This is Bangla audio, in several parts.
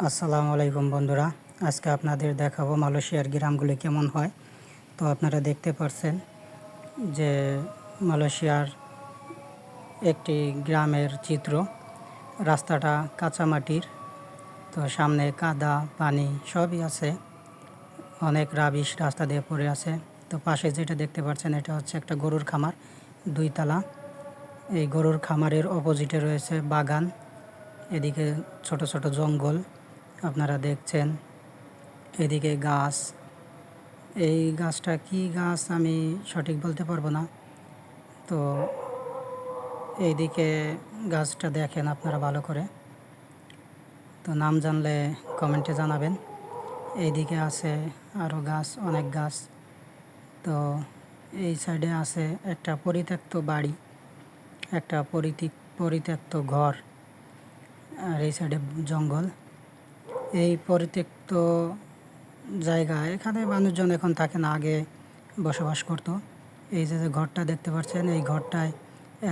আসসালামু আলাইকুম বন্ধুরা, আজকে আপনাদের দেখাবো মালয়েশিয়ার গ্রামগুলি কেমন হয়। তো আপনারা দেখতে পাচ্ছেন যে মালয়েশিয়ার একটি গ্রামের চিত্র। রাস্তাটা কাঁচামাটির, তো সামনে কাদা পানি সবই আছে, অনেক রাবিশ রাস্তা দিয়ে পড়ে আছে। তো পাশে যেটা দেখতে পাচ্ছেন এটা হচ্ছে একটা গরুর খামার, 2 তলা। এই গরুর খামারের অপোজিটে রয়েছে বাগান, এদিকে ছোট ছোট জঙ্গল আপনারা দেখছেন, এদিকে গাছ। এই গাছটা কি গাছ আমি সঠিক বলতে পারবো না। তো এইদিকে গাছটা দেখেন আপনারা ভালো করে, তো নাম জানলে কমেন্টে জানাবেন। এইদিকে আছে আরও গাছ, অনেক গাছ। তো এই সাইডে আছে একটা পরিত্যক্ত বাড়ি, একটা পরিত্যক্ত ঘর, আর এই সাইডে জঙ্গল। এই পরিত্যক্ত জায়গায় এখানে মানুষজন এখন থাকে না, আগে বসবাস করত। এই যে ঘরটা দেখতে পাচ্ছেন, এই ঘরটায়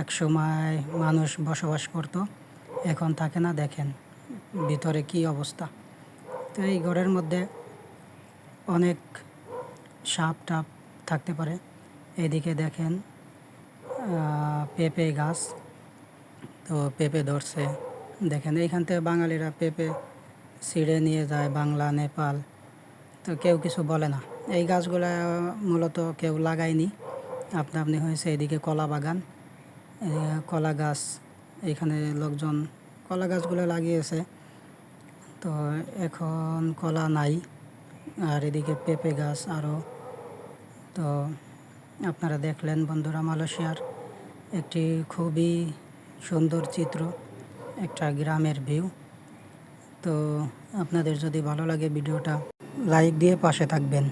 এক সময় মানুষ বসবাস করত, এখন থাকে না। দেখেন ভিতরে কি অবস্থা। তো এই ঘরের মধ্যে অনেক সাপ টাপ থাকতে পারে। এদিকে দেখেন পেঁপে গাছ, তো পেঁপে ধরছে। দেখেন এইখান থেকে বাঙালিরা পেঁপে ছিঁড়ে নিয়ে যায় বাংলা, নেপাল, তো কেউ কিছু বলে না। এই গাছগুলা মূলত কেউ লাগায়নি, আপনা আপনি হয়েছে। এদিকে কলা বাগান, কলা গাছ, এখানে লোকজন কলা গাছগুলো লাগিয়েছে, তো এখন কলা নাই। আর এদিকে পেঁপে গাছ আরও। তো আপনারা দেখলেন বন্ধুরা মালয়েশিয়ার একটি খুবই সুন্দর চিত্র, একটা গ্রামের ভিউ। তো আপনাদের যদি ভালো লাগে ভিডিওটা লাইক দিয়ে পাশে থাকবেন।